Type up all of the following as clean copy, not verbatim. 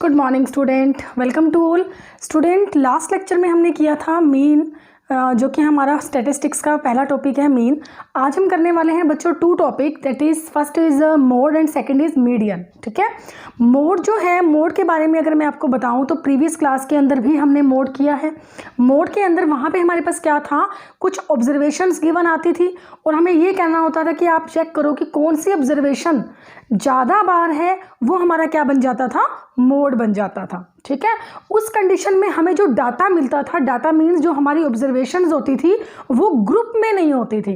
Good morning student, welcome to all student. Last lecture में हमने किया था मीन, जो कि हमारा स्टैटिस्टिक्स का पहला टॉपिक है मीन। आज हम करने वाले हैं बच्चों two topic, that is first is mode and second is median. ठीक है, मोड जो है, मोड के बारे में अगर मैं आपको बताऊं तो प्रीवियस क्लास के अंदर भी हमने मोड किया है। मोड के अंदर वहाँ पे हमारे पास क्या था, कुछ ऑब्जर्वेशंस गिवन आती थी और हमें ये कहना होता था कि आप चेक करो कि कौन सी ऑब्जर्वेशन ज़्यादा बार है, वो हमारा क्या बन जाता था, मोड बन जाता था। ठीक है, उस कंडीशन में हमें जो डाटा मिलता था, डाटा मीन्स जो हमारी ऑब्जर्वेशंस होती थी वो ग्रुप में नहीं होती थी,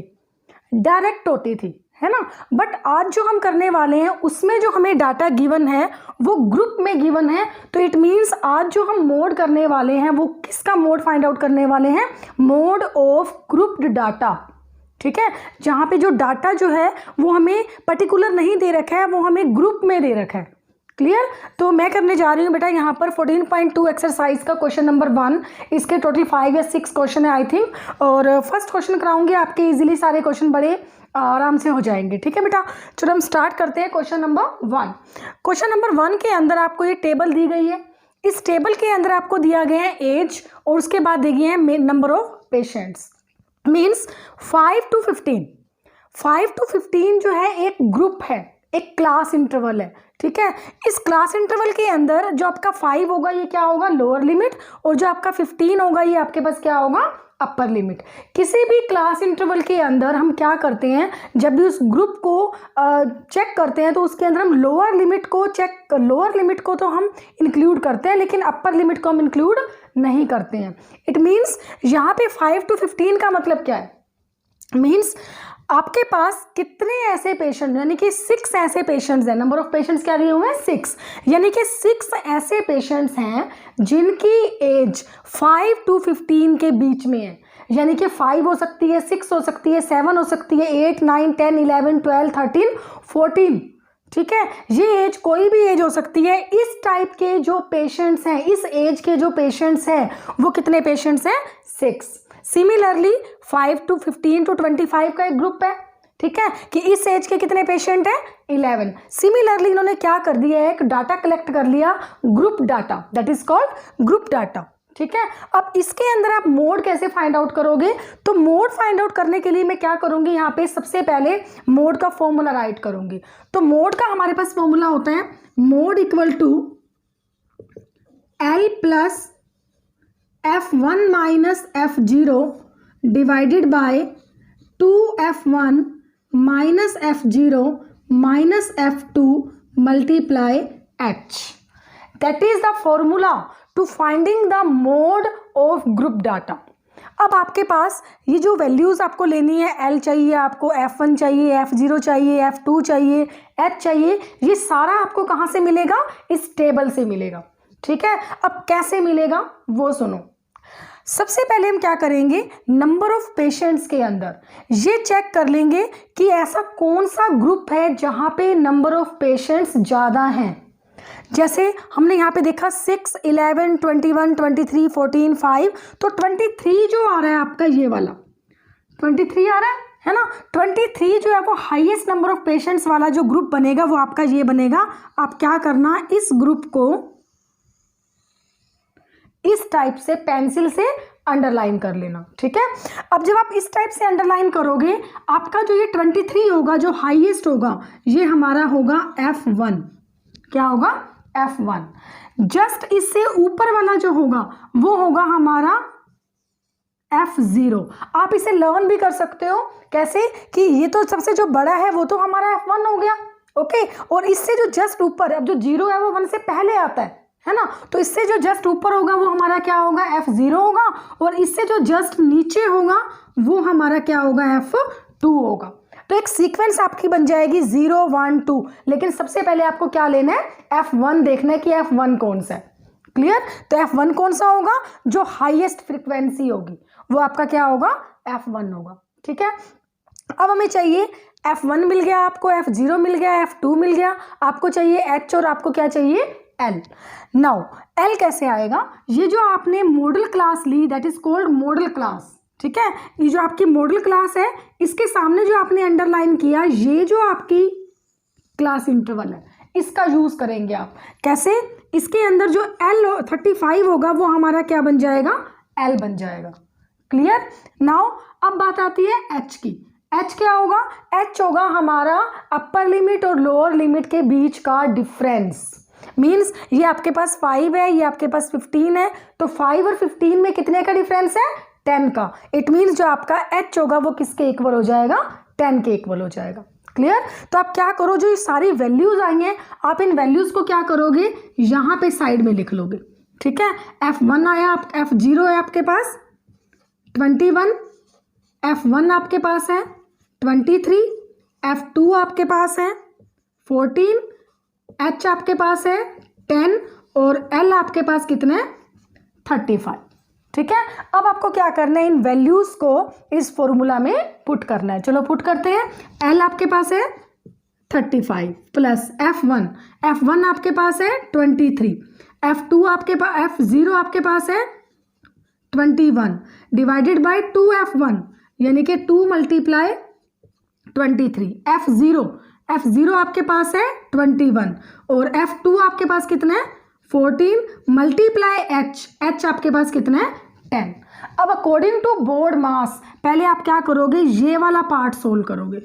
डायरेक्ट होती थी, है ना। बट आज जो हम करने वाले हैं उसमें जो हमें डाटा गिवन है वो ग्रुप में गिवन है। तो इट मीन्स आज जो हम मोड करने वाले हैं वो किसका मोड फाइंड आउट करने वाले हैं, मोड ऑफ ग्रुप्ड डाटा। ठीक है, जहाँ पे जो डाटा जो है वो हमें पर्टिकुलर नहीं दे रखा है, वो हमें ग्रुप में दे रखा है। क्लियर। तो मैं करने जा रही हूँ बेटा यहाँ पर 14.2 एक्सरसाइज का क्वेश्चन नंबर 1। इसके टोटल 5 या 6 क्वेश्चन है आई थिंक, और फर्स्ट क्वेश्चन कराऊंगी आपके इजीली, सारे क्वेश्चन बड़े आराम से हो जाएंगे। ठीक है बेटा, चलो हम स्टार्ट करते हैं क्वेश्चन नंबर 1। क्वेश्चन नंबर 1 के अंदर आपको ये टेबल दी गई है। इस टेबल के अंदर आपको दिया गया है एज और उसके बाद दी गई है number of patients, means 5 to 15। 5 to 15 जो है एक ग्रुप है, एक क्लास इंटरवल है। ठीक है, इस क्लास इंटरवल के अंदर जो आपका 5 होगा ये क्या होगा, लोअर लिमिट, और जो आपका 15 होगा ये आपके पास क्या होगा, अपर लिमिट। किसी भी क्लास इंटरवल के अंदर हम क्या करते हैं, जब भी उस ग्रुप को चेक करते हैं तो उसके अंदर हम लोअर लिमिट को तो हम इंक्लूड करते हैं, लेकिन अपर लिमिट को हम इंक्लूड नहीं करते हैं। इट मीन्स यहाँ पे 5 to 15 का मतलब क्या है, मीन्स आपके पास कितने ऐसे पेशेंट, यानी कि 6 ऐसे पेशेंट्स हैं। नंबर ऑफ पेशेंट्स क्या दिए हुए हैं, 6, यानी कि 6 ऐसे पेशेंट्स हैं जिनकी एज 5 to 15 के बीच में है। यानी कि 5 हो सकती है, 6 हो सकती है, 7 हो सकती है, 8, 9, 10, 11, 12, 13, 14। ठीक है, ये एज कोई भी एज हो सकती है। इस टाइप के जो पेशेंट्स हैं, इस एज के जो पेशेंट्स हैं वो कितने पेशेंट्स हैं, 6। सिमिलरली 5 to 15 to 25 का एक ग्रुप है। ठीक है, कि इस एज के कितने पेशेंट हैं, 11। सिमिलरली इन्होंने क्या कर दिया है, एक डाटा कलेक्ट कर लिया, group data, that is called group data. ठीक है, अब इसके अंदर आप मोड कैसे फाइंड आउट करोगे, तो मोड फाइंड आउट करने के लिए मैं क्या करूंगी, यहाँ पे सबसे पहले मोड का फॉर्मूला राइट करूंगी। तो मोड का हमारे पास फॉर्मूला होता है mode equal to L plus F1 minus F0 divided by 2F1 minus F0 minus F2 multiply H। That is the formula to finding the mode of group data. अब आपके पास ये जो वैल्यूज आपको लेनी है, L चाहिए आपको, F1 चाहिए, F0 चाहिए, F2 चाहिए, H चाहिए, ये सारा आपको कहाँ से मिलेगा, इस टेबल से मिलेगा। ठीक है, अब कैसे मिलेगा वो सुनो। सबसे पहले हम क्या करेंगे, नंबर ऑफ पेशेंट्स के अंदर ये चेक कर लेंगे कि ऐसा कौन सा ग्रुप है जहाँ पे नंबर ऑफ पेशेंट्स ज़्यादा हैं। जैसे हमने यहाँ पे देखा 6, 11, 21, 23, 14, 5, तो 23 जो आ रहा है आपका, ये वाला 23 आ रहा है ना। 23 जो है वो हाईएस्ट नंबर ऑफ पेशेंट्स वाला जो ग्रुप बनेगा वो आपका ये बनेगा। आप क्या करना, इस ग्रुप को इस टाइप से पेंसिल से अंडरलाइन कर लेना। ठीक है, अब जब आप इस टाइप से अंडरलाइन करोगे, आपका जो ये 23 होगा, जो हाईएस्ट होगा, ये हमारा होगा F1। क्या होगा, F1। जस्ट इससे ऊपर वाला जो होगा वो होगा हमारा F0। आप इसे लर्न भी कर सकते हो, कैसे कि ये तो सबसे जो बड़ा है वो तो हमारा F1 हो गया, ओके, और इससे जो जस्ट ऊपर, अब जो 0 है वो 1 से पहले आता है ना, तो इससे जो जस्ट ऊपर होगा वो हमारा क्या होगा, F0 होगा, और इससे जो जस्ट नीचे होगा वो हमारा क्या होगा, F2 होगा। तो एक सीक्वेंस आपकी बन जाएगी 0, 1, 2, लेकिन सबसे पहले आपको क्या लेना है, F1 देखना है कि F1 कौन सा है। क्लियर, तो F1 कौन सा होगा, जो हाईएस्ट फ्रीक्वेंसी होगी वो आपका क्या होगा, F1 होगा। ठीक है, अब हमें चाहिए F1 मिल गया आपको, F0 मिल गया, F2 मिल गया, आपको चाहिए H और आपको क्या चाहिए, L। नाउ L कैसे आएगा, ये जो आपने मॉडल क्लास ली, that is called modal class. ठीक है, ये जो आपकी मॉडल क्लास है, इसके सामने जो आपने अंडरलाइन किया, ये जो आपकी क्लास इंटरवल है, इसका यूज़ करेंगे आप। कैसे? इसके अंदर जो L35 होगा वो हमारा क्या बन जाएगा? L बन जाएगा। क्लियर? नाउ अब बात आती है H की। H क्या होगा? H होगा हमारा अपर लिमिट और लोअर लिमिट के बीच का डिफरेंस। मीन्स ये आपके पास 5 है, ये आपके पास 15 है, तो 5 और 15 में कितने का डिफरेंस है? 10 का। इट मीन्स जो आपका H होगा वो किसके इक्वल हो जाएगा? 10 के इक्वल हो जाएगा। क्लियर? तो आप क्या करो, जो ये सारी वैल्यूज आई हैं आप इन वैल्यूज को क्या करोगे, यहाँ पे साइड में लिख लोगे। ठीक है? F1 आया, F0 है आपके पास 21, F1 आपके पास है 23, F2 आपके पास है 14, H आपके पास है 10 और L आपके पास कितने? 35। ठीक है? अब आपको क्या करना है, इन वैल्यूज को इस फॉर्मूला में पुट करना है। चलो पुट करते हैं। L आपके पास है 35 प्लस F1 आपके पास है 23, F2 आपके पास, F0 आपके पास है 21 डिवाइडेड बाय 2F1 यानी कि 2 मल्टीप्लाई 23। F0 आपके पास है 21 और F2 आपके पास कितना है? 14 मल्टीप्लाई H आपके पास कितना है? 10। अब अकॉर्डिंग टू बोर्ड मास पहले आप क्या करोगे, ये वाला पार्ट सोल्व करोगे।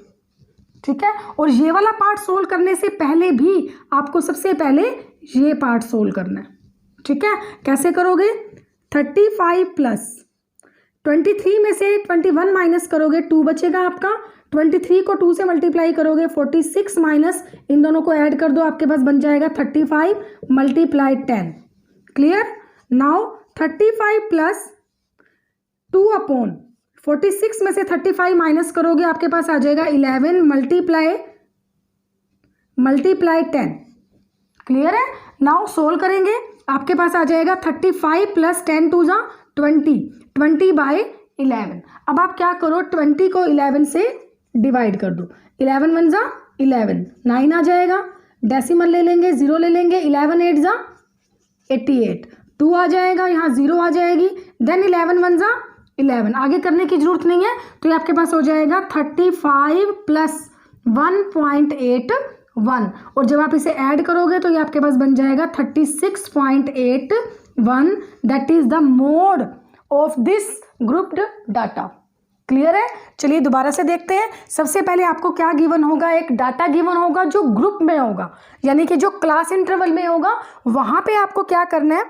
ठीक है? और ये वाला पार्ट सोल्व करने से पहले भी आपको सबसे पहले ये पार्ट सोल्व करना है। ठीक है? कैसे करोगे? 35 प्लस 23 में से 21 माइनस करोगे 2 बचेगा आपका, 23 को 2 से मल्टीप्लाई करोगे 46 माइनस इन दोनों को ऐड कर दो, आपके पास बन जाएगा 35 multiply 10। Clear? Now 35 plus 2 upon 46 में से 35 माइनस करोगे आपके पास आ जाएगा 11 मल्टीप्लाई 10। क्लियर है? नाउ सोल्व करेंगे, आपके पास आ जाएगा 35 प्लस 10 टू जा 20 बाय 11। अब आप क्या करो, 20 को 11 से डिवाइड कर दो, 11 1 जा 11, 9 आ जाएगा, डेसिमल ले लेंगे, 0 ले लेंगे, 11 8 जा 88, 2 आ जाएगा, यहाँ 0 आ जाएगी, देन 11 1 जा 11, आगे करने की जरूरत नहीं है। तो ये आपके पास हो जाएगा 35 प्लस 1.81 और जब आप इसे ऐड करोगे तो ये आपके पास बन जाएगा 36.81। That is the mode of this grouped data. Clear है? चलिए दोबारा से देखते हैं। सबसे पहले आपको क्या गिवन होगा, एक डाटा गिवन होगा जो ग्रुप में होगा, यानी कि जो क्लास इंटरवल में होगा, वहां पे आपको क्या करना है,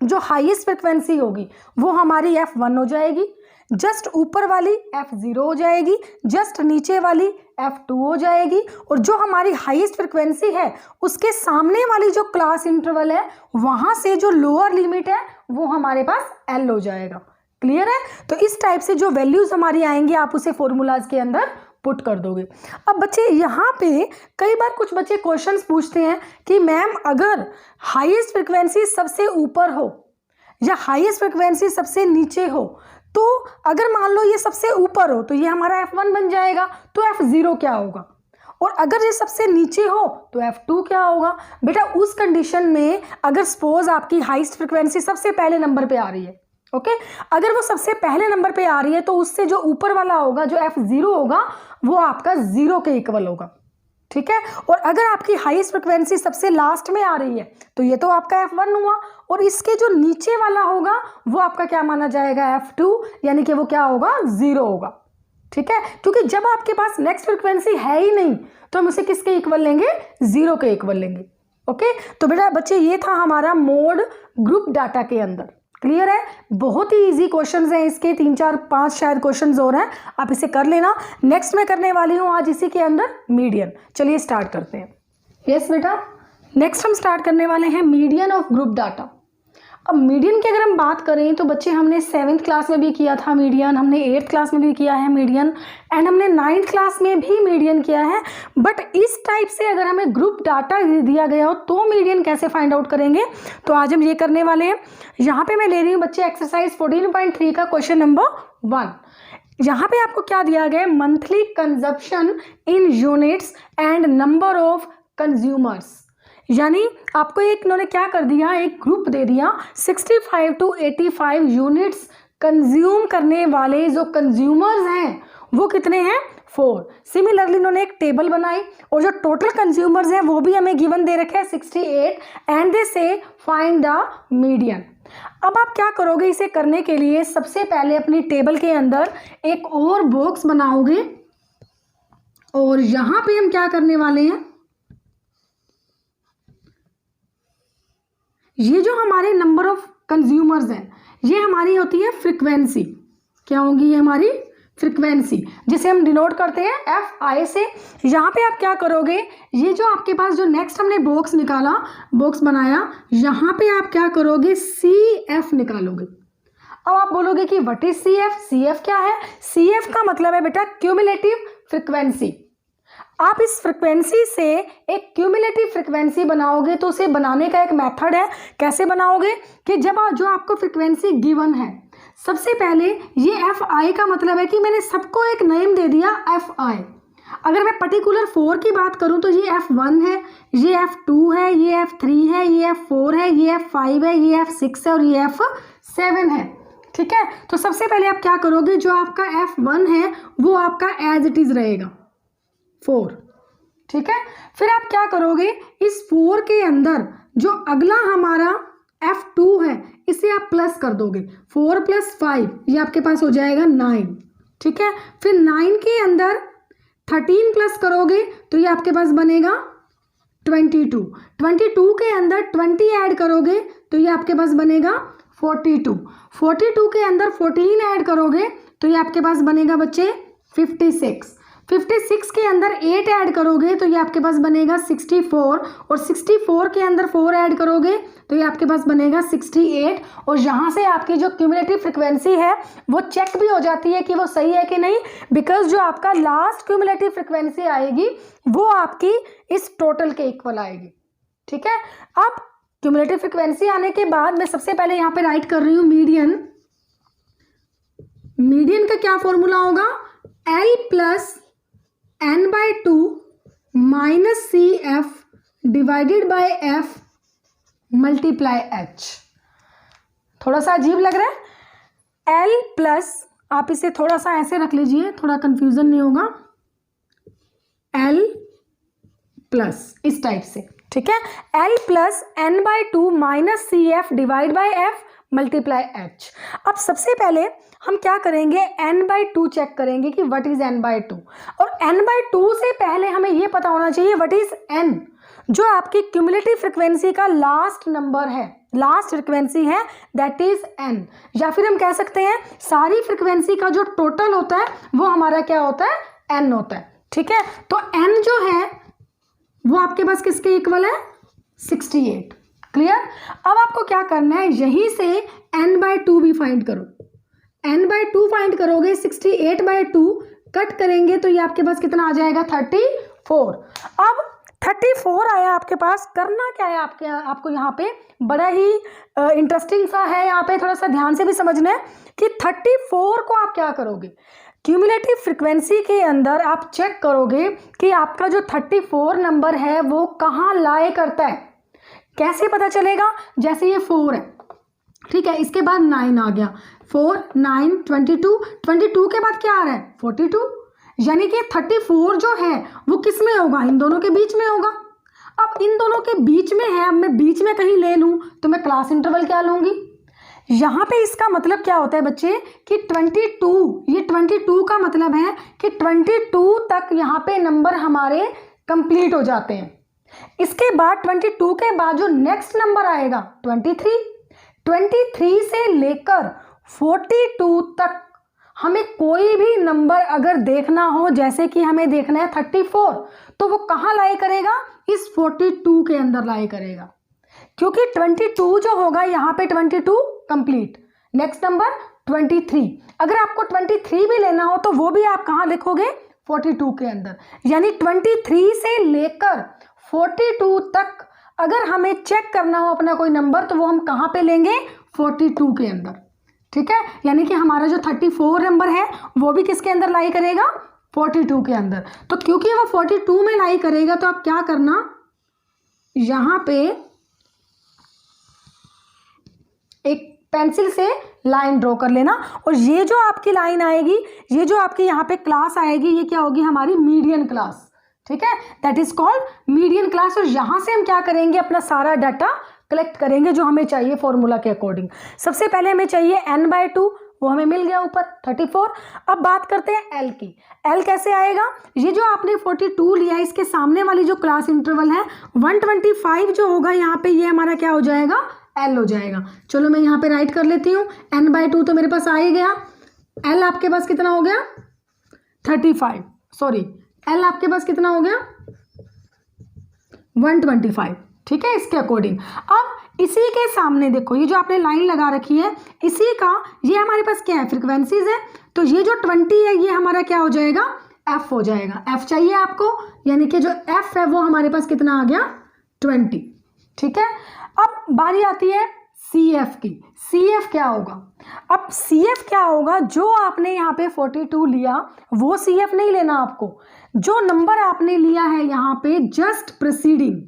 जो हाईएस्ट फ्रिक्वेंसी होगी वो हमारी F1 हो जाएगी, जस्ट ऊपर वाली F0 हो जाएगी, जस्ट नीचे वाली F2 हो जाएगी, और जो हमारी हाईएस्ट फ्रिक्वेंसी है उसके सामने वाली जो क्लास इंटरवल है वहां से जो लोअर लिमिट है वो हमारे पास L हो जाएगा। क्लियर है? तो इस टाइप से जो वैल्यूज हमारी आएंगी आप उसे फॉर्मूलाज के अंदर पुट कर दोगे। अब बच्चे यहाँ पे कई बार कुछ बच्चे क्वेश्चंस पूछते हैं कि मैम अगर हाईएस्ट फ्रिक्वेंसी सबसे ऊपर हो या हाईएस्ट फ्रिक्वेंसी सबसे नीचे हो, तो अगर मान लो ये सबसे ऊपर हो तो ये हमारा F1 बन जाएगा, तो F0 क्या होगा, और अगर ये सबसे नीचे हो तो F2 क्या होगा। बेटा उस कंडीशन में अगर सपोज आपकी हाईएस्ट फ्रिक्वेंसी सबसे पहले नंबर पे आ रही है, ओके, अगर वो सबसे पहले नंबर पे आ रही है तो उससे जो ऊपर वाला होगा जो F0 होगा वो आपका 0 के इक्वल होगा। ठीक है? और अगर आपकी हाईएस्ट फ्रिक्वेंसी सबसे लास्ट में आ रही है तो ये तो आपका F1 हुआ, और इसके जो नीचे वाला होगा वो आपका क्या माना जाएगा, F2, यानी कि वो क्या होगा, 0 होगा। ठीक है? क्योंकि जब आपके पास नेक्स्ट फ्रिक्वेंसी है ही नहीं तो हम उसे किसके इक्वल लेंगे, 0 के इक्वल लेंगे। ओके, तो बेटा बच्चे ये था हमारा मोड ग्रुप डाटा के अंदर। क्लियर है? बहुत ही इजी क्वेश्चंस हैं इसके, 3 4 5 शायद क्वेश्चंस और हैं, आप इसे कर लेना। नेक्स्ट मैं करने वाली हूँ आज इसी के अंदर मीडियन। चलिए स्टार्ट करते हैं। यस बेटा, नेक्स्ट हम स्टार्ट करने वाले हैं मीडियन ऑफ ग्रुप डाटा। अब मीडियन की अगर हम बात करें तो बच्चे हमने 7th क्लास में भी किया था मीडियन, हमने 8th क्लास में भी किया है मीडियन, एंड हमने 9th क्लास में भी मीडियन किया है। बट इस टाइप से अगर हमें ग्रुप डाटा दिया गया हो तो मीडियन कैसे फाइंड आउट करेंगे, तो आज हम ये करने वाले हैं। यहाँ पे मैं ले रही हूँ बच्चे एक्सरसाइज 14.3 का क्वेश्चन नंबर 1। यहाँ पे आपको क्या दिया गया है, monthly consumption in units and number of consumers. यानी आपको एक इन्होंने क्या कर दिया, एक ग्रुप दे दिया 65 to 85 यूनिट्स कंज्यूम करने वाले जो कंज्यूमर्स हैं वो कितने हैं, 4। सिमिलरली इन्होंने एक टेबल बनाई और जो टोटल कंज्यूमर्स हैं वो भी हमें गिवन दे रखे हैं 68 एंड दे से फाइंड द मीडियन। अब आप क्या करोगे, इसे करने के लिए सबसे पहले अपनी टेबल के अंदर एक और बॉक्स बनाओगे और यहां पे हम क्या करने वाले हैं, ये जो हमारे नंबर ऑफ कंज्यूमर्स हैं ये हमारी होती है फ्रीक्वेंसी। क्या होगी ये हमारी फ्रीक्वेंसी, जिसे हम डिनोट करते हैं FI से। यहाँ पे आप क्या करोगे, ये जो आपके पास जो नेक्स्ट हमने बॉक्स निकाला, बॉक्स बनाया, यहाँ पे आप क्या करोगे CF निकालोगे। अब आप बोलोगे कि व्हाट इज CF, CF क्या है? CF का मतलब है बेटा क्यूमुलेटिव फ्रीक्वेंसी। आप इस फ्रीक्वेंसी से एक क्यूमुलेटिव फ्रीक्वेंसी बनाओगे तो उसे बनाने का एक मेथड है। कैसे बनाओगे कि जब जो आपको फ्रीक्वेंसी गिवन है, सबसे पहले ये FI का मतलब है कि मैंने सबको एक नेम दे दिया FI। अगर मैं पर्टिकुलर 4 की बात करूं तो ये F1 है, ये F2 है, ये F3 है, ये F4 है, ये F5 है, ये F6 है और ये F7 है। ठीक है, तो सबसे पहले आप क्या करोगे, जो आपका F1 है वो आपका एज इट इज रहेगा 4। ठीक है, फिर आप क्या करोगे, इस 4 के अंदर जो अगला हमारा F2 है इसे आप प्लस कर दोगे, 4 + 5 ये आपके पास हो जाएगा 9। ठीक है, फिर 9 के अंदर 13 प्लस करोगे तो ये आपके पास बनेगा 22। 22 के अंदर 20 ऐड करोगे तो ये आपके पास बनेगा 42। 42 के अंदर 14 ऐड करोगे तो ये आपके पास बनेगा बच्चे 56। 56 के अंदर 8 ऐड करोगे तो ये आपके पास बनेगा 64 और 64 के अंदर 4 ऐड करोगे तो ये आपके पास बनेगा 68। और यहाँ से आपकी जो क्यूमुलेटिव फ्रीक्वेंसी है वो चेक भी हो जाती है कि वो सही है कि नहीं, बिकॉज जो आपका लास्ट क्यूमुलेटिव फ्रीक्वेंसी आएगी वो आपकी इस टोटल के इक्वल आएगी। ठीक है, अब क्यूमुलेटिव फ्रीक्वेंसी आने के बाद मैं सबसे पहले यहाँ पे राइट कर रही हूँ मीडियन। मीडियन का क्या फॉर्मूला होगा, L + N/2 - CF divided by F multiply H। थोड़ा सा अजीब लग रहा है, L प्लस, आप इसे थोड़ा सा ऐसे रख लीजिए, थोड़ा कंफ्यूजन नहीं होगा, L प्लस इस टाइप से। ठीक है, L + N/2 - CF divide by F multiply H। अब सबसे पहले हम क्या करेंगे, N/2 चेक करेंगे कि व्हाट इज N/2। और N/2 से पहले हमें ये पता होना चाहिए व्हाट इज N, जो आपकी क्यूमुलेटिव फ्रीक्वेंसी का लास्ट नंबर है, लास्ट फ्रीक्वेंसी है, दैट इज N। या फिर हम कह सकते हैं सारी फ्रीक्वेंसी का जो टोटल होता है वो हमारा क्या होता है, N होता है। ठीक है, तो N जो है वो आपके पास किसके इक्वल है, 68। क्लियर। अब आपको क्या करना है, यहीं से N/2 भी फाइंड करो। N/2 फाइंड करोगे, 68/2 कट करेंगे तो ये आपके पास कितना आ जाएगा, 34। अब 34 आया आपके पास, करना क्या है आपको यहाँ पे बड़ा ही इंटरेस्टिंग सा है, यहाँ पे थोड़ा सा ध्यान से भी समझना है कि 34 को आप क्या करोगे, क्यूमुलेटिव फ्रीक्वेंसी के अंदर आप चेक करोगे कि आपका जो 34 नंबर है वो कहाँ लाई करता है। कैसे पता चलेगा, जैसे ये 4 है, ठीक है, इसके बाद 9 आ गया, 4 9 22, 22 के बाद क्या आ रहा है, 42, यानी कि 34 जो है वो किस में होगा, इन दोनों के बीच में होगा। अब इन दोनों के बीच में है, अब मैं बीच में कहीं ले लूं तो मैं क्लास इंटरवल क्या लूंगी, यहाँ पे इसका मतलब क्या होता है बच्चे कि 22, ये 22 का मतलब है कि 22 तक यहाँ पे नंबर हमारे कंप्लीट हो जाते हैं। इसके बाद 22 के बाद जो नेक्स्ट नंबर आएगा 23 से लेकर 42 तक हमें कोई भी नंबर अगर देखना हो, जैसे कि हमें देखना है 34, तो वो कहाँ लाई करेगा, इस 42 के अंदर लाई करेगा, क्योंकि 22 जो होगा यहाँ पे 22 कंप्लीट, नेक्स्ट नंबर 23। अगर आपको 23 भी लेना हो तो वो भी आप कहाँ लिखोगे, 42 के अंदर। यानी 23 से लेकर 42 तक अगर हमें चेक करना हो अपना कोई नंबर तो वो हम कहाँ पे लेंगे, 42 के अंदर। ठीक है, यानी कि हमारा जो 34 नंबर है वो भी किसके अंदर लाई करेगा, 42 के अंदर। तो क्योंकि वो 42 में लाई करेगा तो आप क्या करना, यहाँ पे एक पेंसिल से लाइन ड्रॉ कर लेना। और ये जो आपकी लाइन आएगी, ये जो आपकी यहाँ पे क्लास आएगी, ये क्या होगी, हमारी मीडियन क्लास, ठीक है, that is called median class. और यहाँ से हम क्या करेंगे, अपना सारा डाटा कलेक्ट करेंगे जो हमें चाहिए फॉर्मूला के अकॉर्डिंग। सबसे पहले हमें चाहिए n/2, वो हमें मिल गया ऊपर 34। अब बात करते हैं l की। l कैसे आएगा, ये जो आपने 42 लिया है, इसके सामने वाली जो क्लास इंटरवल है 125 जो होगा यहाँ पे, ये हमारा क्या हो जाएगा, l हो जाएगा। चलो मैं यहाँ पे राइट कर लेती हूँ, n/2 तो मेरे पास आ ही गया। l आपके पास कितना हो गया, 35, सॉरी l आपके पास कितना हो गया, 125, ठीक है, इसके अकॉर्डिंग। अब इसी के सामने देखो, ये जो आपने लाइन लगा रखी है, इसी का ये हमारे पास क्या है, फ्रीक्वेंसीज है। तो ये जो 20 है, ये हमारा क्या हो जाएगा, f हो जाएगा। f चाहिए आपको, यानी कि जो f है वो हमारे पास कितना आ गया, 20, ठीक है। अब बारी आती है CF की। CF क्या होगा, अब CF क्या होगा, जो आपने यहाँ पे 42 लिया वो CF नहीं लेना आपको, जो नंबर आपने लिया है यहाँ पे जस्ट प्रीसीडिंग,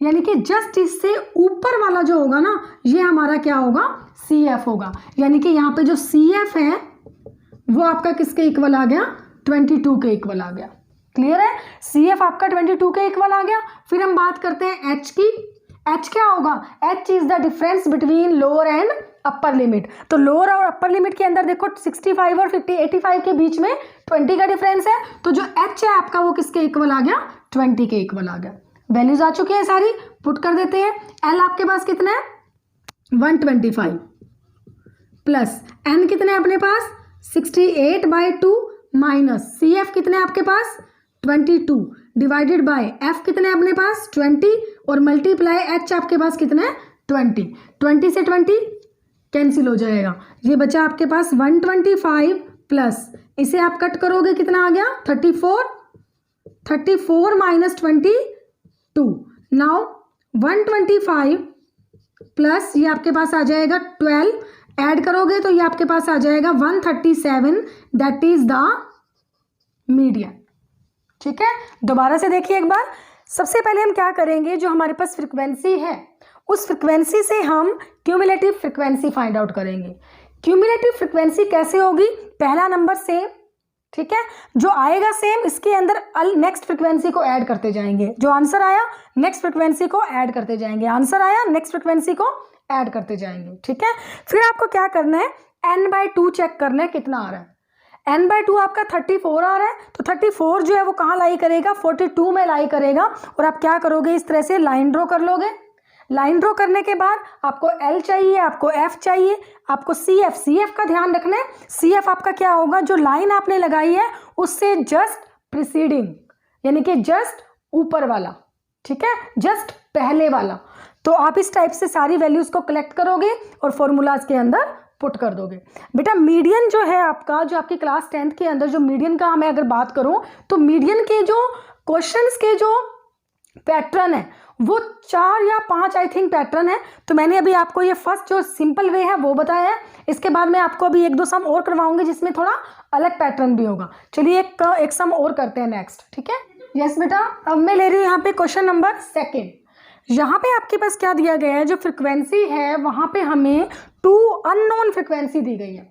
यानी कि जस्ट इससे ऊपर वाला जो होगा ना, ये हमारा क्या होगा, CF होगा। यानी कि यहाँ पे जो CF है वो आपका किसके इक्वल आ गया, 22 के इक्वल आ गया। क्लियर है, CF आपका 22 के इक्वल आ गया। फिर हम बात करते हैं H की। H क्या होगा, H is the difference between lower and upper limit. तो लोअर और अपर लिमिट के अंदर देखो 65 और 85 के बीच में 20 का डिफरेंस है। तो जो H है आपका वो किसके इक्वल आ गया, 20 के इक्वल आ गया। वैल्यूज आ चुकी है सारी, पुट कर देते हैं। L आपके पास कितना है, 125 प्लस N कितने अपने पास, 68/2 माइनस CF कितने आपके पास, 22 डिवाइडेड बाय F कितने अपने पास, 20 और मल्टीप्लाई H आपके पास कितने, 20। 20 से 20 कैंसिल हो जाएगा, ये बचा आपके पास 125 प्लस इसे आप कट करोगे कितना आ गया, 34 माइनस 22। नाउ 125 प्लस ये आपके पास आ जाएगा 12, ऐड करोगे तो ये आपके पास आ जाएगा 137, दैट इज द मीडियन। ठीक है, दोबारा से देखिए एक बार। सबसे पहले हम क्या करेंगे, जो हमारे पास फ्रिक्वेंसी है उस फ्रिक्वेंसी से हम क्यूमुलेटिव फ्रिक्वेंसी फाइंड आउट करेंगे। क्यूमुलेटिव फ्रिक्वेंसी कैसे होगी, पहला नंबर सेम, ठीक है, जो आएगा सेम, इसके अंदर नेक्स्ट फ्रिक्वेंसी को ऐड करते जाएंगे। जो आंसर आया नेक्स्ट फ्रिक्वेंसी को ऐड करते जाएंगे, आंसर आया नेक्स्ट फ्रिक्वेंसी को ऐड करते जाएंगे। ठीक है, फिर आपको क्या करना है, n/2 चेक करना है कितना आ रहा है। n/2 आपका 34 आ रहा है, तो 34 जो है वो कहाँ लाई करेगा, 42 में लाई करेगा। और आप क्या करोगे, इस तरह से लाइन ड्रॉ कर लोगे। लाइन ड्रॉ करने के बाद आपको L चाहिए, आपको F चाहिए, आपको CF का ध्यान रखना है। CF आपका क्या होगा, जो लाइन आपने लगाई है उससे जस्ट प्रीसीडिंग, यानी कि जस्ट ऊपर वाला, ठीक है, जस्ट पहले वाला। तो आप इस टाइप से सारी वैल्यूज को कलेक्ट करोगे और फॉर्मूलाज के अंदर पुट कर दोगे। बेटा मीडियन जो है आपका, जो आपकी क्लास 10th के अंदर जो मीडियन का मैं अगर बात करूं, तो मीडियन के जो क्वेश्चंस के जो पैटर्न है वो 4 या 5 आई थिंक पैटर्न है। तो मैंने अभी आपको ये फर्स्ट जो सिंपल वे है वो बताया है। इसके बाद मैं आपको अभी 1-2 सम और करवाऊंगी जिसमें थोड़ा अलग पैटर्न भी होगा। चलिए एक सम और करते हैं नेक्स्ट। ठीक है, यस बेटा, अब मैं ले रही हूँ यहाँ पे क्वेश्चन नंबर 2। यहाँ पे आपके पास क्या दिया गया है, जो फ्रिक्वेंसी है वहाँ पे हमें 2 अननोन फ्रिक्वेंसी दी गई है।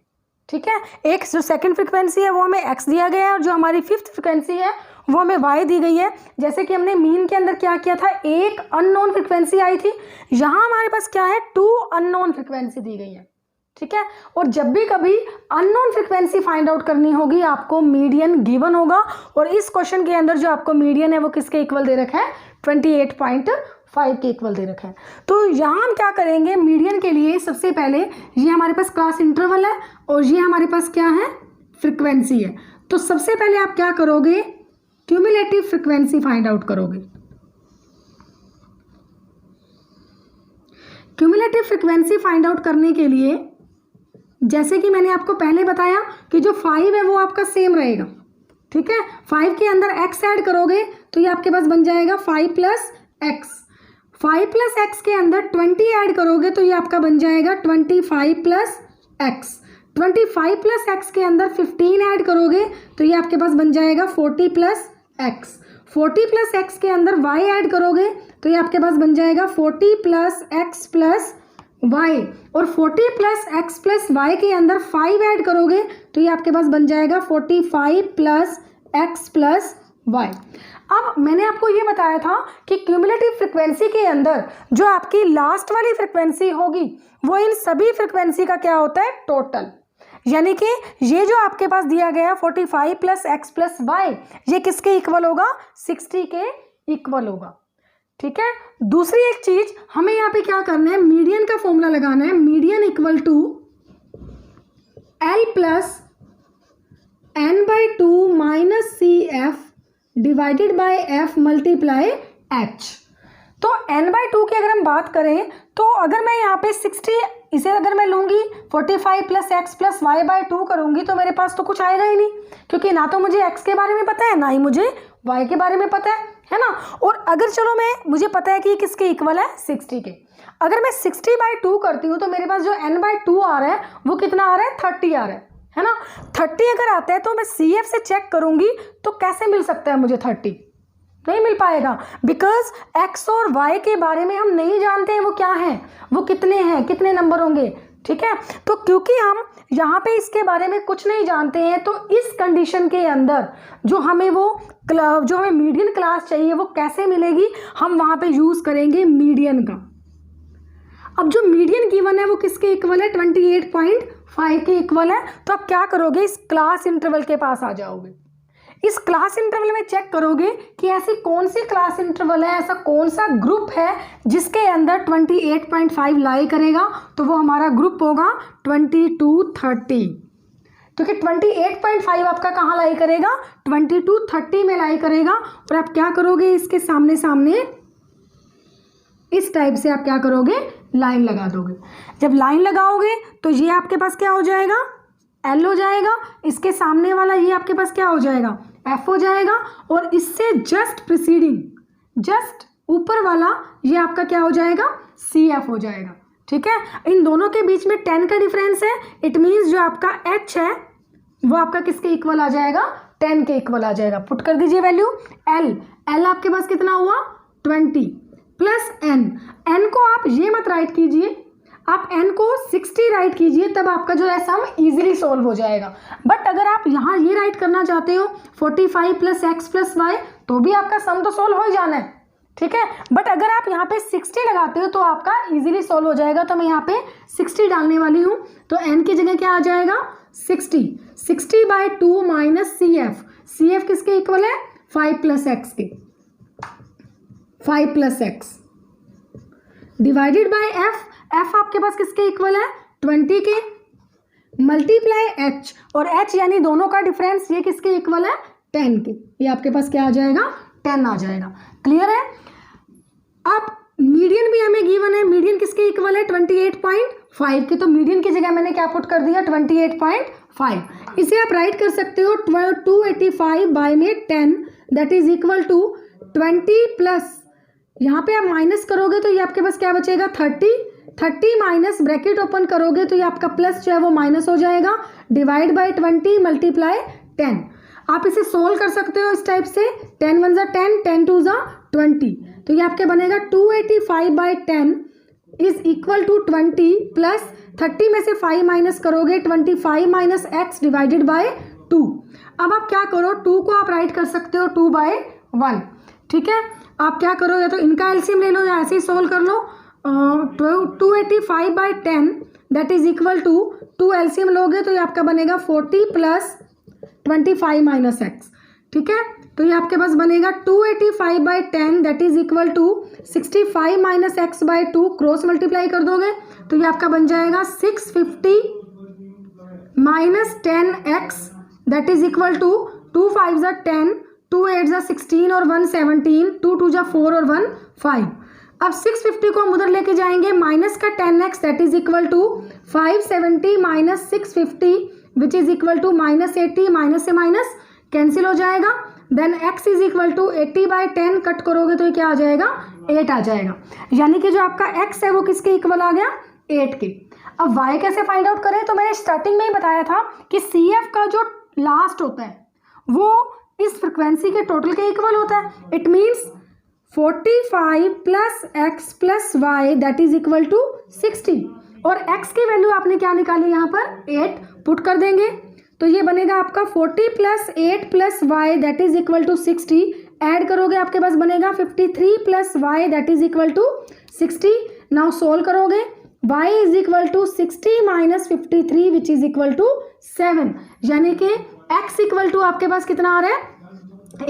ठीक है, एक जो सेकंड फ्रिक्वेंसी है वो हमें x दिया गया है और जो हमारी 5th फ्रिक्वेंसी है वो हमें y दी गई है। जैसे कि हमने मीन के अंदर क्या किया था, एक अननोन फ्रिक्वेंसी आई थी, यहाँ हमारे पास क्या है, 2 अननोन फ्रिक्वेंसी दी गई है। ठीक है, और जब भी कभी अननोन फ्रिक्वेंसी फाइंड आउट करनी होगी आपको मीडियन गिवन होगा। और इस क्वेश्चन के अंदर जो आपको मीडियन है वो किसके इक्वल दे रखा है, 28.5 के इक्वल दे रखा है। तो यहाँ हम क्या करेंगे, मीडियन के लिए सबसे पहले ये हमारे पास क्लास इंटरवल है और ये हमारे पास क्या है, फ्रिक्वेंसी है। तो सबसे पहले आप क्या करोगे, क्यूमुलेटिव फ्रिक्वेंसी फाइंड आउट करोगे। क्यूमुलेटिव फ्रिक्वेंसी फाइंड आउट करने के लिए जैसे कि मैंने आपको पहले बताया कि जो 5 है वो आपका सेम रहेगा। ठीक है, 5 के अंदर x ऐड करोगे तो ये आपके पास बन जाएगा 5 + x। 5 + x के अंदर 20 ऐड करोगे तो ये आपका बन जाएगा 25 + x। 25 + x के अंदर 15 ऐड करोगे तो ये आपके पास बन जाएगा 40 + x। 40 + x के अंदर y ऐड करोगे तो ये आपके पास बन जाएगा 40 + x + y और 40 प्लस x प्लस वाई के अंदर 5 ऐड करोगे तो ये आपके पास बन जाएगा 45 प्लस x प्लस वाई। अब मैंने आपको ये बताया था कि क्यूमुलेटिव फ्रिक्वेंसी के अंदर जो आपकी लास्ट वाली फ्रिक्वेंसी होगी वो इन सभी फ्रिक्वेंसी का क्या होता है, टोटल। यानी कि ये जो आपके पास दिया गया 45 प्लस एक्स प्लस वाई ये किसके इक्वल होगा, 60 के इक्वल होगा। ठीक है। दूसरी एक चीज हमें यहाँ पे क्या करना है, मीडियन का फॉर्मूला लगाना है। Median equal to L plus N by two minus C F divided by F multiply H. तो n बाई टू की अगर हम बात करें तो अगर मैं यहाँ पे 60 इसे अगर मैं लूँगी 45 plus x plus y by two करूँगी तो मेरे पास तो कुछ आएगा ही नहीं, क्योंकि ना तो मुझे x के बारे में पता है ना ही मुझे y के बारे में पता है ना। और अगर चलो मुझे पता है कि ये किसके इक्वल है, 60 के। अगर मैं 60 बाई टू करती हूँ तो मेरे पास जो n बाई टू आ रहा है वो कितना आ रहा है, 30 आ रहा है ना। 30 अगर आता है तो मैं CF से चेक करूँगी तो कैसे मिल सकता है मुझे 30, नहीं मिल पाएगा, बिकॉज x और y के बारे में हम नहीं जानते हैं वो क्या है, वो कितने हैं, कितने नंबर होंगे। ठीक है। तो क्योंकि हम यहाँ पे इसके बारे में कुछ नहीं जानते हैं तो इस कंडीशन के अंदर जो हमें मीडियन क्लास चाहिए वो कैसे मिलेगी, हम वहाँ पे यूज़ करेंगे मीडियन का। अब जो मीडियन गिवन है वो किसके इक्वल है, 28.5 के इक्वल है। तो आप क्या करोगे, इस क्लास इंटरवल के पास आ जाओगे। इस क्लास इंटरवल में चेक करोगे कि ऐसी कौन सी क्लास इंटरवल है, ऐसा कौन सा ग्रुप है जिसके अंदर 28.5 लाई करेगा, तो वो हमारा ग्रुप होगा 22-30। क्योंकि 28.5 आपका कहाँ लाई करेगा, 22-30 में लाई करेगा। और आप क्या करोगे, इसके सामने सामने इस टाइप से आप क्या करोगे, लाइन लगा दोगे। जब लाइन लगाओगे तो ये आपके पास क्या हो जाएगा, L हो जाएगा। इसके सामने वाला ये आपके पास क्या हो जाएगा, F हो जाएगा। और इससे जस्ट प्रीसीडिंग, जस्ट ऊपर वाला ये आपका क्या हो जाएगा, CF हो जाएगा। ठीक है। इन दोनों के बीच में 10 का डिफरेंस है। इट मीन्स जो आपका H है वो आपका किसके इक्वल आ जाएगा, 10 के इक्वल आ जाएगा। पुट कर दीजिए वैल्यू L आपके पास कितना हुआ, 20 प्लस n को आप ये मत राइट कीजिए, आप n को 60 राइट कीजिए, तब आपका जो है सम इजीली सोल्व हो जाएगा। बट अगर आप यहाँ ये राइट करना चाहते हो 45 प्लस एक्स प्लस वाई तो भी आपका सम तो सोल्व हो ही जाना है। ठीक है। बट अगर आप यहाँ पे 60 लगाते हो तो आपका इजीली सोल्व हो जाएगा। तो मैं यहाँ पे 60 डालने वाली हूँ। तो n की जगह क्या आ जाएगा, 60 बाई टू माइनस CF किसके इक्वल है, 5 प्लस एक्स के, 5 plus x divided by f आपके पास किसके इक्वल है, 20 के, मल्टीप्लाई h, और h यानी दोनों का डिफरेंस ये किसके इक्वल है, 10 के। ये आपके पास क्या आ जाएगा, 10 आ जाएगा। क्लियर है। अब मीडियन भी हमें गिवन है, मीडियन किसके इक्वल है, 28.5 के। तो मीडियन की जगह मैंने क्या पुट कर दिया, 28.5। इसे आप राइट कर सकते हो 285 बाई में 10 that is equal to 20 plus, यहाँ पे आप माइनस करोगे तो ये आपके पास क्या बचेगा, 30 माइनस ब्रैकेट ओपन करोगे तो ये आपका प्लस जो है वो माइनस हो जाएगा, डिवाइड बाय 20 मल्टीप्लाई 10। आप इसे सोल्व कर सकते हो इस टाइप से, 10 1 ज़ा 10, 10 2 ज़ा 20। तो ये आपके बनेगा 285 by 10 is equal to 20 plus 30 में से 5 माइनस करोगे 25 माइनस एक्स डिवाइडेड बाय 2। अब आप क्या करो, 2 को आप राइट कर सकते हो 2 बाय 1। ठीक है। आप क्या करो, या तो इनका एलसीएम ले लो या ऐसे ही सोल्व कर लो। 285 by 10 that is equal to 2 LCM लोगे तो ये आपका बनेगा 40 प्लस 25 माइनस एक्स। ठीक है। तो ये आपके पास बनेगा 285 by 10 that is equal to 65 minus x by 2, cross multiply कर दोगे तो ये आपका बन जाएगा 650 minus 10x that is equal to 2 5 ज़ा 10, 2 8 ज़ा 16 और 1 17, 2 2 ज़ा 4 और 1 5। अब 650 को हम उधर लेके जाएंगे, माइनस का 10x that is equal to 570 minus 650 which is equal to minus 80, minus से माइनस कैंसिल हो जाएगा। Then x is equal to 80 by 10 cut करोगे तो ये क्या आ जाएगा, 8 आ जाएगा। यानी कि जो आपका x है वो किसके इक्वल आ गया, 8 के। अब y कैसे फाइंड आउट करें, तो मैंने स्टार्टिंग में ही बताया था कि CF का जो लास्ट होता है वो इस फ्रिक्वेंसी के टोटल के इक्वल होता है। It means 45 plus x plus Y that is equal to 60, और x की वैल्यू आपने क्या निकाली यहाँ पर 8 पुट कर देंगे, तो ये बनेगा आपका 40 plus 8 plus Y that is equal to 60, add करोगे आपके पास बनेगा 53 plus Y that is equal to 60। Now solve करोगे y is equal to 60 minus 53 which is equal to 7, यानी कि x इक्वल टू आपके पास कितना आ रहा है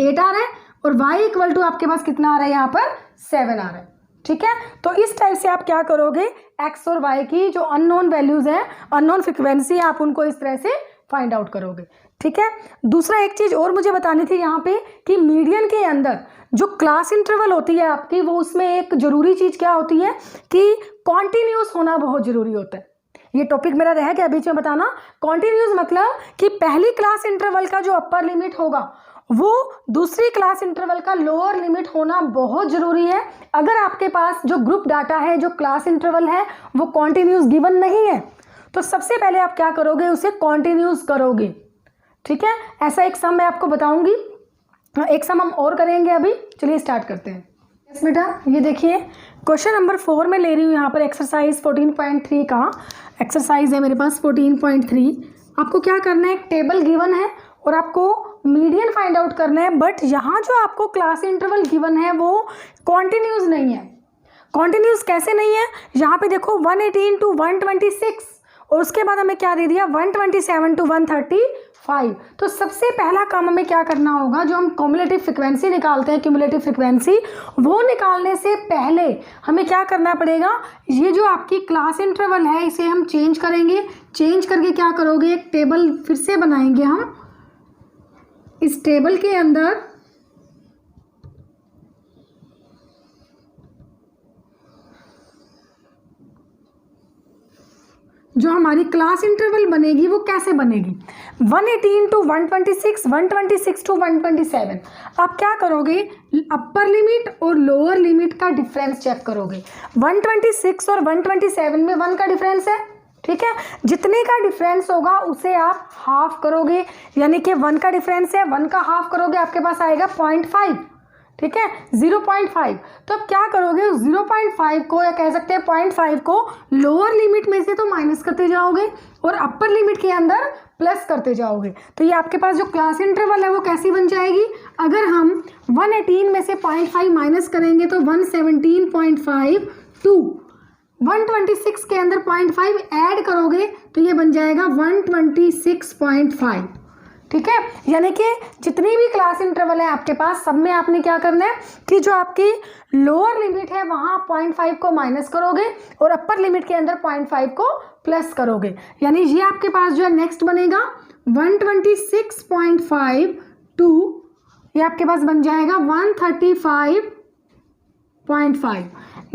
8 आ रहा है, और y इक्वल टू आपके पास कितना आ रहा है यहाँ पर 7 आ रहा है। ठीक है, तो इस टाइप से आप क्या करोगे, x और y की जो अननोन वैल्यूज है, अननोन फ्रिक्वेंसी, आप उनको इस तरह से फाइंड आउट करोगे। ठीक है, दूसरा एक चीज और मुझे बतानी थी यहाँ पे कि मीडियन के अंदर जो क्लास इंटरवल होती है आपकी, वो उसमें एक जरूरी चीज क्या होती है कि कॉन्टिन्यूस होना बहुत जरूरी होता है। ये टॉपिक मेरा रह गया बीच में बताना। कॉन्टिन्यूस मतलब कि पहली क्लास इंटरवल का जो अपर लिमिट होगा वो दूसरी क्लास इंटरवल का लोअर लिमिट होना बहुत जरूरी है। अगर आपके पास जो ग्रुप डाटा है, जो क्लास इंटरवल है, वो कॉन्टिन्यूस गिवन नहीं है, तो सबसे पहले आप क्या करोगे, उसे कॉन्टिन्यूस करोगे। ठीक है, ऐसा एक सम मैं आपको बताऊंगी, एक सम हम और करेंगे अभी। चलिए स्टार्ट करते हैं। यस बेटा, ये देखिए क्वेश्चन नंबर 4 में ले रही हूँ यहाँ पर एक्सरसाइज 14.3 का एक्सरसाइज है मेरे पास 14.3। आपको क्या करना है, एक टेबल गिवन है और आपको मीडियन फाइंड आउट करना है, बट यहाँ जो आपको क्लास इंटरवल गिवन है वो कॉन्टिन्यूस नहीं है। कॉन्टिन्यूस कैसे नहीं है, यहाँ पे देखो 118 टू 126, और उसके बाद हमें क्या दे दिया 127 टू 135। तो सबसे पहला काम हमें क्या करना होगा, जो हम क्यूमुलेटिव फ्रिक्वेंसी निकालते हैं, क्यूमुलेटिव फ्रिक्वेंसी, वो निकालने से पहले हमें क्या करना पड़ेगा, ये जो आपकी क्लास इंटरवल है इसे हम चेंज करेंगे। चेंज करके क्या करोगे, एक टेबल फिर से बनाएंगे हम। इस टेबल के अंदर जो हमारी क्लास इंटरवल बनेगी वो कैसे बनेगी, 118 टू 126, 126 टू 127। आप क्या करोगे, अपर लिमिट और लोअर लिमिट का डिफरेंस चेक करोगे। 126 और 127 में 1 का डिफरेंस है। ठीक है, जितने का डिफरेंस होगा उसे आप हाफ करोगे, यानी कि 1 का डिफरेंस है, 1 का हाफ करोगे आपके पास आएगा 0.5। ठीक है, 0.5। तो अब क्या करोगे, 0.5 को, या कह सकते हैं 0.5 को लोअर लिमिट में से तो माइनस करते जाओगे और अपर लिमिट के अंदर प्लस करते जाओगे। तो ये आपके पास जो क्लास इंटरवल है वो कैसी बन जाएगी, अगर हम 118 में से 0.5 माइनस करेंगे तो 117.5 टू 126 के अंदर 0.5 ऐड करोगे तो ये बन जाएगा 126.5। ठीक है, यानी कि जितनी भी क्लास इंटरवल है आपके पास, सब में आपने क्या करना है कि जो आपकी लोअर लिमिट है वहाँ 0.5 को माइनस करोगे और अपर लिमिट के अंदर 0.5 को प्लस करोगे। यानी ये आपके पास जो है नेक्स्ट बनेगा 126.5 टू, ये आपके पास बन जाएगा 135.5।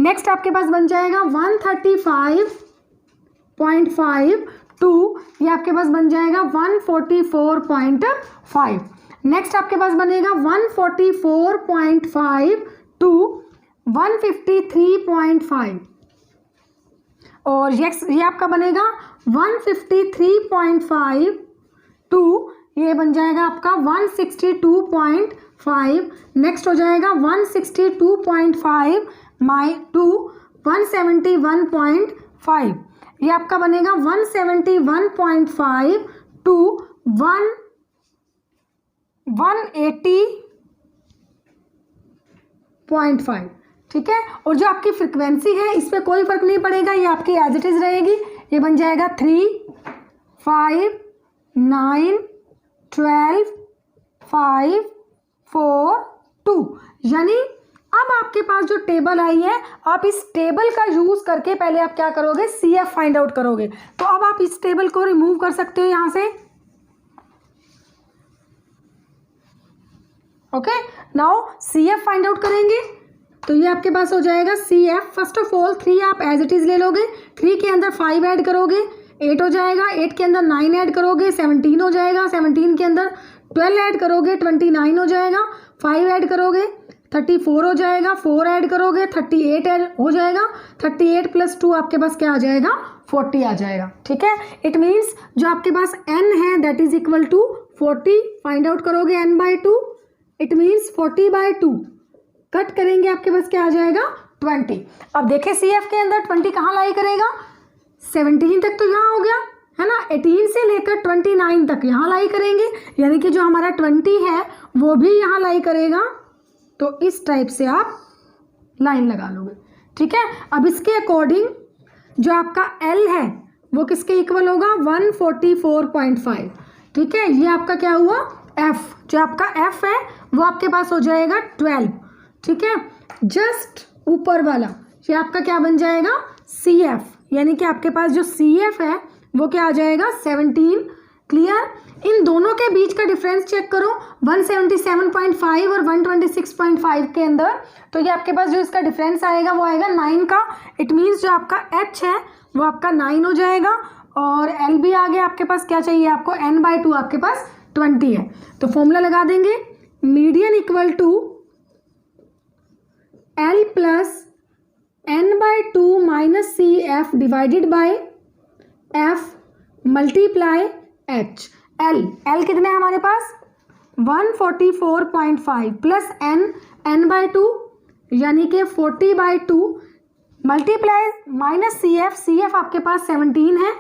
नेक्स्ट आपके पास बन जाएगा 135.5 टू, ये आपके पास बन जाएगा 144.5। नेक्स्ट आपके पास बनेगा 144.5 टू 153.5, और ये आपका बनेगा 153.5 टू, ये बन जाएगा आपका 162.5। नेक्स्ट हो जाएगा 162.5 टू 171.5, ये आपका बनेगा 171.5 टू 180.5। ठीक है, और जो आपकी फ्रिक्वेंसी है इस पर कोई फर्क नहीं पड़ेगा, ये आपकी एज इट इज रहेगी। ये बन जाएगा 3, 5, 9, 12, 5, 4, 2। यानी अब आपके पास जो टेबल आई है, आप इस टेबल का यूज करके पहले आप क्या करोगे, CF फाइंड आउट करोगे। तो अब आप इस टेबल को रिमूव कर सकते हो यहां से। Okay, now CF find out करेंगे तो ये आपके पास हो जाएगा CF। फर्स्ट ऑफ ऑल 3 आप एज इट इज ले लोगे, 3 के अंदर 5 ऐड करोगे 8 हो जाएगा, 8 के अंदर 9 ऐड करोगे 17 हो जाएगा, 17 के अंदर 12 ऐड करोगे 29 हो जाएगा, 5 ऐड करोगे 34 हो जाएगा, 4 ऐड करोगे 38 ऐड हो जाएगा, 38 प्लस 2 आपके पास क्या आ जाएगा, 40 आ जाएगा। ठीक है, इट मीन्स जो आपके पास n है that is equal to 40। Find out करोगे n/2, इट मीन्स 40/2। कट करेंगे आपके पास क्या आ जाएगा 20। अब देखें CF के अंदर 20 कहाँ लाई करेगा, 17 तक तो यहाँ हो गया है ना, 18 से लेकर 29 तक यहाँ लाई करेंगे, यानी कि जो हमारा 20 है वो भी यहाँ लाई करेगा। तो इस टाइप से आप लाइन लगा लोगे, ठीक है। अब इसके अकॉर्डिंग जो आपका L है वो किसके इक्वल होगा 144.5, ठीक है। ये आपका क्या हुआ F, जो आपका F है वो आपके पास हो जाएगा 12, ठीक है। जस्ट ऊपर वाला ये आपका क्या बन जाएगा CF, यानी कि आपके पास जो CF है वो क्या आ जाएगा 17। क्लियर। इन दोनों के बीच का डिफरेंस चेक करो 177.5 और 126.5 के अंदर, तो ये आपके पास जो इसका डिफरेंस आएगा वो आएगा 9 का। इट मीन्स जो आपका H है वो आपका 9 हो जाएगा और L भी आ गया आपके पास, क्या चाहिए आपको n/2 आपके पास 20 है। तो फॉर्मूला लगा देंगे median equal to L plus n/2 minus CF divided by F multiply H। L कितने हैं हमारे पास 144.5 प्लस n/2 यानी कि 40/2 मल्टीप्लाई माइनस CF आपके पास 17 है,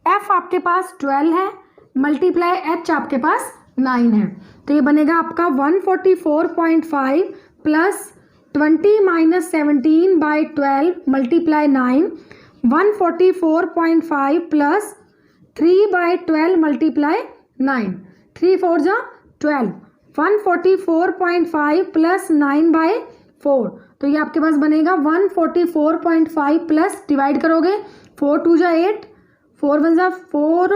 F आपके पास 12 है, मल्टीप्लाई H आपके पास 9 है। तो ये बनेगा आपका 144.5 plus 20 minus 17/12 multiply 9, 144.5 plus 3/12 multiply 9, 3 4 जा 12, 144.5 प्लस 9/4, तो ये आपके पास बनेगा 144.5 प्लस डिवाइड करोगे 4 2 जा 8, 4 1 जा 4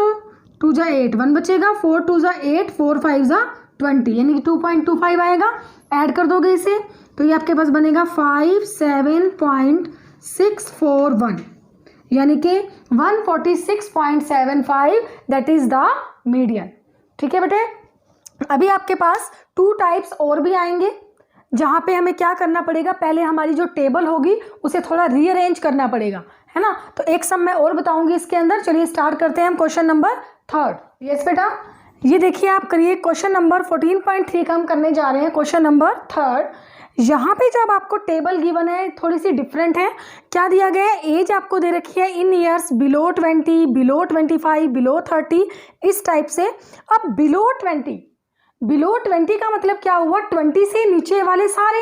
2 जा 8, 1 बचेगा, 4 2 जा 8, 4 5 जा 20, यानी कि 2.25 आएगा। ऐड कर दोगे इसे तो ये आपके पास बनेगा 57.641, यानी कि 146.75 दैट इज द मीडियन, ठीक है बेटे। अभी आपके पास 2 टाइप्स और भी आएंगे जहाँ पे हमें क्या करना पड़ेगा, पहले हमारी जो टेबल होगी उसे थोड़ा रीअरेंज करना पड़ेगा, है ना। तो एक सम मैं और बताऊंगी इसके अंदर। चलिए स्टार्ट करते हैं हम क्वेश्चन नंबर 3। यस बेटा, ये देखिए आप करिए क्वेश्चन नंबर 14.3 का हम करने जा रहे हैं। क्वेश्चन नंबर 3, यहाँ पे जब आपको टेबल गिवन है थोड़ी सी डिफरेंट है। क्या दिया गया है, एज आपको दे रखी है इन ईयर्स बिलो 20, बिलो 25, बिलो 30, इस टाइप से। अब बिलो 20 का मतलब क्या हुआ 20 से नीचे वाले सारे,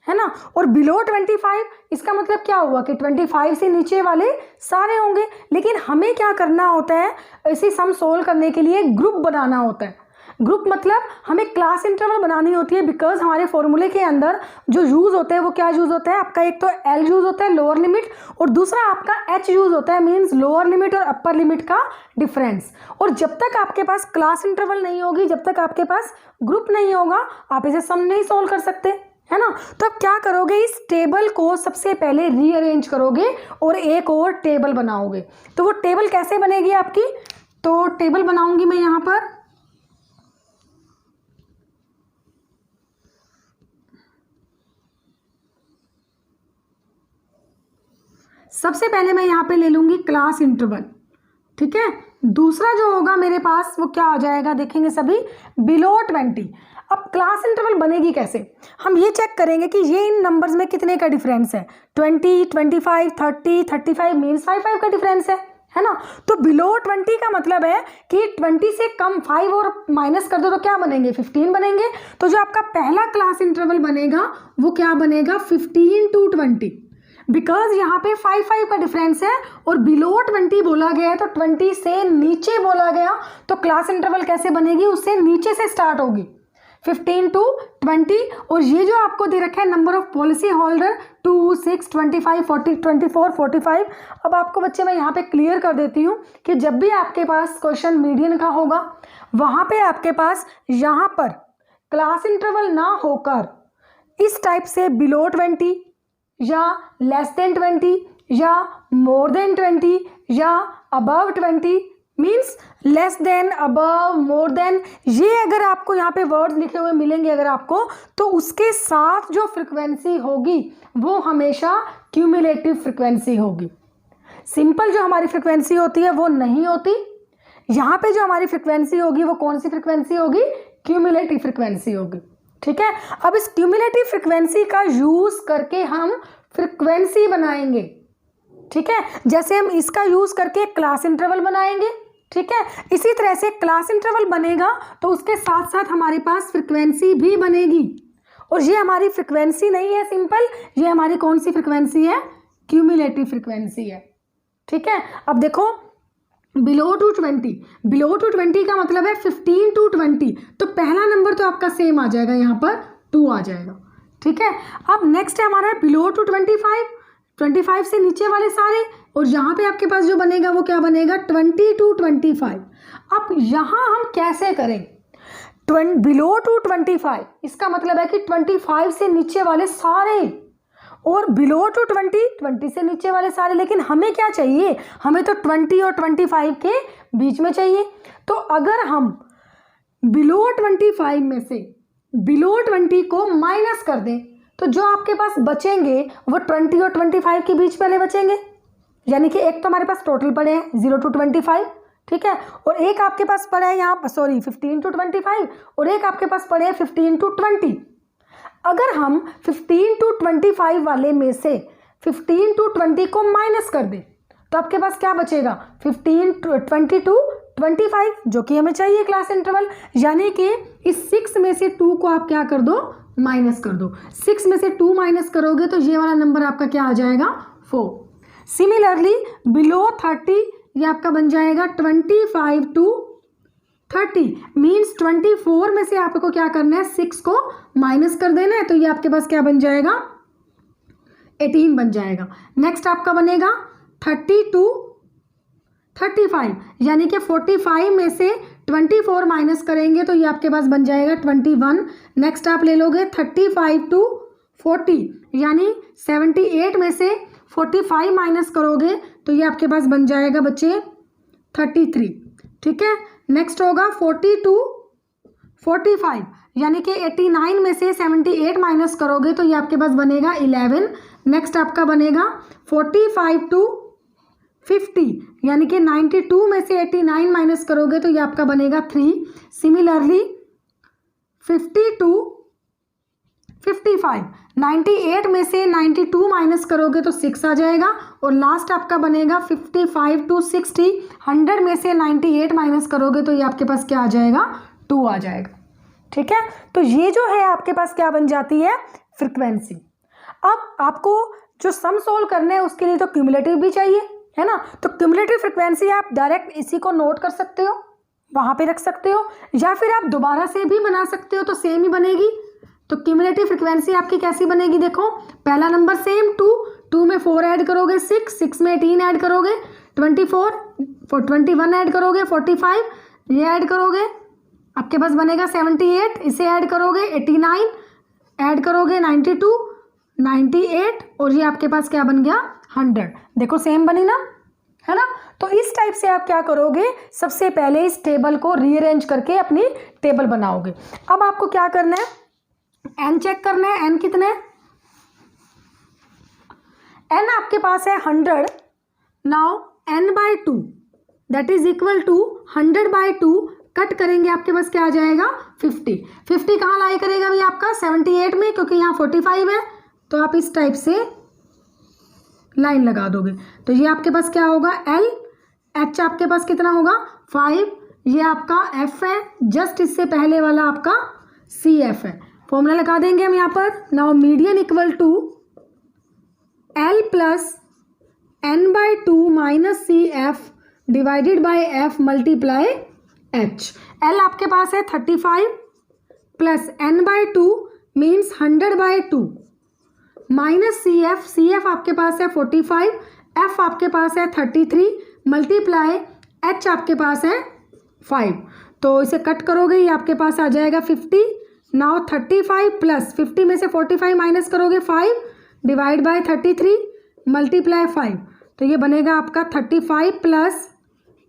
है ना, और बिलो 25 इसका मतलब क्या हुआ कि 25 से नीचे वाले सारे होंगे। लेकिन हमें क्या करना होता है, इसी सम सोल्व करने के लिए ग्रुप बनाना होता है। ग्रुप मतलब हमें क्लास इंटरवल बनानी होती है, बिकॉज हमारे फॉर्मूले के अंदर जो यूज होता है वो क्या यूज होता है आपका, एक तो L यूज होता है लोअर लिमिट, और दूसरा आपका H यूज होता है, मींस लोअर लिमिट और अपर लिमिट का डिफरेंस। और जब तक आपके पास क्लास इंटरवल नहीं होगी, जब तक आपके पास ग्रुप नहीं होगा, आप इसे सम नहीं सोल्व कर सकते, है ना। तो अब क्या करोगे, इस टेबल को सबसे पहले रीअरेंज करोगे और एक और टेबल बनाओगे। तो वो टेबल कैसे बनेगी आपकी, तो टेबल बनाऊंगी मैं यहाँ पर। सबसे पहले मैं यहाँ पे ले लूंगी क्लास इंटरवल, ठीक है। दूसरा जो होगा मेरे पास वो क्या आ जाएगा, देखेंगे सभी बिलो 20। अब क्लास इंटरवल बनेगी कैसे, हम ये चेक करेंगे कि ये इन नंबर्स में कितने का डिफरेंस है, 20, 25, 30, 35 मीन्स 5 का डिफरेंस है ना। तो बिलो 20 का मतलब है कि 20 से कम 5 और माइनस कर दो तो क्या बनेंगे 15 बनेंगे। तो जो आपका पहला क्लास इंटरवल बनेगा वो क्या बनेगा 15 to 20, बिकॉज यहाँ पे 5 का डिफरेंस है और बिलो 20 बोला गया है, तो 20 से नीचे बोला गया, तो क्लास इंटरवल कैसे बनेगी, उससे नीचे से स्टार्ट होगी 15 to 20। और ये जो आपको दे रखा है नंबर ऑफ पॉलिसी होल्डर 2, 6, 25, 40, 24, 45। अब आपको बच्चे मैं यहाँ पे क्लियर कर देती हूँ कि जब भी आपके पास क्वेश्चन मीडियन का होगा वहाँ पे आपके पास यहाँ पर क्लास इंटरवल ना होकर इस टाइप से बिलो 20 या लेस देन 20 या मोर देन 20 या above 20 means less than, above, more than, ये अगर आपको यहाँ पे वर्ड्स लिखे हुए मिलेंगे अगर आपको, तो उसके साथ जो फ्रिक्वेंसी होगी वो हमेशा क्यूमुलेटिव फ्रिक्वेंसी होगी। सिंपल जो हमारी फ्रिक्वेंसी होती है वो नहीं होती। यहाँ पे जो हमारी फ्रिक्वेंसी होगी वो कौन सी फ्रिक्वेंसी होगी, क्यूमुलेटिव फ्रिक्वेंसी होगी, ठीक है। अब इस क्यूमुलेटिव फ्रीक्वेंसी का यूज करके हम फ्रीक्वेंसी बनाएंगे, ठीक है। जैसे हम इसका यूज करके क्लास इंटरवल बनाएंगे, ठीक है। इसी तरह से क्लास इंटरवल बनेगा तो उसके साथ साथ हमारे पास फ्रीक्वेंसी भी बनेगी, और ये हमारी फ्रीक्वेंसी नहीं है सिंपल, ये हमारी कौन सी फ्रीक्वेंसी है, क्यूमुलेटिव फ्रीक्वेंसी है, ठीक है। अब देखो बिलो टू 20 का मतलब है 15 to 20, तो पहला नंबर तो आपका सेम आ जाएगा, यहाँ पर 2 आ जाएगा, ठीक है। अब नेक्स्ट है हमारा बिलो टू 25 से नीचे वाले सारे, और यहाँ पे आपके पास जो बनेगा वो क्या बनेगा, 20 to 25। अब यहाँ हम कैसे करें, बिलो टू 25 इसका मतलब है कि 25 से नीचे वाले सारे, और बिलो टू 20 से नीचे वाले सारे। लेकिन हमें क्या चाहिए, हमें तो 20 और 25 के बीच में चाहिए। तो अगर हम बिलो 25 में से बिलो 20 को माइनस कर दें तो जो आपके पास बचेंगे वो 20 और 25 के बीच वाले बचेंगे, यानी कि एक तो हमारे पास टोटल पड़े हैं 0 to 25, ठीक है, और एक आपके पास पड़े हैं यहाँ 15 to 25, और एक आपके पास पड़े हैं 15 to 20। अगर हम 15 to 25 वाले में से 15 to 20 को माइनस कर दें तो आपके पास क्या बचेगा, 20 to 25, जो कि हमें चाहिए क्लास इंटरवल। यानी कि इस 6 में से 2 को आप क्या कर दो, माइनस कर दो। 6 में से 2 माइनस करोगे तो ये वाला नंबर आपका क्या आ जाएगा, 4। सिमिलरली बिलो 30 ये आपका बन जाएगा 25 to 30, मीन्स 24 में से आपको क्या करना है, 6 को माइनस कर देना है, तो ये आपके पास क्या बन जाएगा, 18 बन जाएगा। नेक्स्ट आपका बनेगा 30 to 35, यानी कि 45 में से 24 माइनस करेंगे तो ये आपके पास बन जाएगा 21। नेक्स्ट आप ले लोगे 35 to 40, यानी 78 में से 45 माइनस करोगे तो ये आपके पास बन जाएगा बच्चे 33, ठीक है। नेक्स्ट होगा 40 to 45, यानी कि 89 में से 78 माइनस करोगे तो ये आपके पास बनेगा 11। नेक्स्ट आपका बनेगा 45 to 50, यानी कि 92 में से 89 माइनस करोगे तो ये आपका बनेगा 3। सिमिलरली 50 to 55, 98 में से 92 माइनस करोगे तो 6 आ जाएगा, और लास्ट आपका बनेगा 55 to 60, 100 में से 98 माइनस करोगे तो ये आपके पास क्या आ जाएगा, 2 आ जाएगा, ठीक है। तो ये जो है आपके पास क्या बन जाती है, फ्रीक्वेंसी। अब आपको जो सम सोल्व करने हैं उसके लिए तो क्यूमुलेटिव भी चाहिए, है ना। तो क्यूमुलेटिव फ्रीक्वेंसी आप डायरेक्ट इसी को नोट कर सकते हो, वहाँ पे रख सकते हो, या फिर आप दोबारा से भी बना सकते हो तो सेम ही बनेगी। तो क्यूमुलेटिव फ्रीक्वेंसी आपकी कैसी बनेगी, देखो पहला नंबर सेम 2 में 4 ऐड करोगे 6 में 18 ऐड करोगे 24, 21 ऐड करोगे 45, ये ऐड करोगे आपके पास बनेगा 78, इसे ऐड करोगे 89, ऐड करोगे 92, 98, और ये आपके पास क्या बन गया 100। देखो सेम बनी ना, है ना। तो इस टाइप से आप क्या करोगे, सबसे पहले इस टेबल को रीअरेंज करके अपनी टेबल बनाओगे। अब आपको क्या करना है, एन चेक करना है, एन कितने है, एन आपके पास है 100। Now N by 2 that is equal to 100/2, cut करेंगे आपके पास क्या आ जाएगा 50। 50 कहाँ लाई करेगा भाई आपका 78 में, क्योंकि यहाँ 45 है, तो आप इस टाइप से लाइन लगा दोगे। तो ये आपके पास क्या होगा एल, एच आपके पास कितना होगा 5, ये आपका एफ है, जस्ट इससे पहले वाला आपका सी एफ है। फॉर्मूला लगा देंगे हम यहाँ पर। Now median equal to L plus n/2 minus C F divided by F multiply H. L आपके पास है 35 plus n/2 means 100/2 minus C F आपके पास है 45, एफ आपके पास है 33 मल्टीप्लाई एच आपके पास है 5। तो इसे कट करोगे ये आपके पास आ जाएगा 50। नाउ 35 प्लस 50 में से 45 माइनस करोगे 5 डिवाइड बाय 33 मल्टीप्लाई 5, तो ये बनेगा आपका 35 प्लस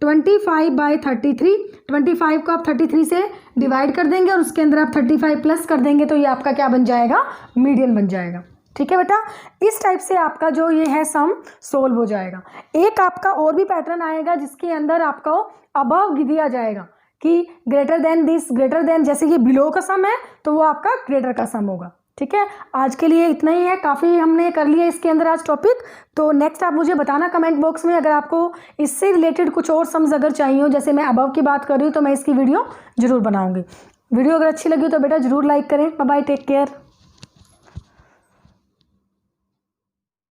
25/33। 25 को आप 33 से डिवाइड कर देंगे और उसके अंदर आप 35 प्लस कर देंगे, तो ये आपका क्या बन जाएगा मीडियन बन जाएगा। ठीक है बेटा, इस टाइप से आपका जो ये है सम सोल्व हो जाएगा। एक आपका और भी पैटर्न आएगा जिसके अंदर आपको अबव दिया जाएगा कि greater than this, greater than, जैसे ये बिलो का सम है तो वो आपका ग्रेटर का सम होगा। ठीक है, आज के लिए इतना ही है, काफ़ी हमने कर लिया इसके अंदर आज टॉपिक। तो नेक्स्ट आप मुझे बताना कमेंट बॉक्स में, अगर आपको इससे रिलेटेड कुछ और सम्स अगर चाहिए हो, जैसे मैं अबव की बात कर रही हूँ, तो मैं इसकी वीडियो ज़रूर बनाऊँगी। वीडियो अगर अच्छी लगी तो बेटा ज़रूर लाइक करें। Bye bye, take care.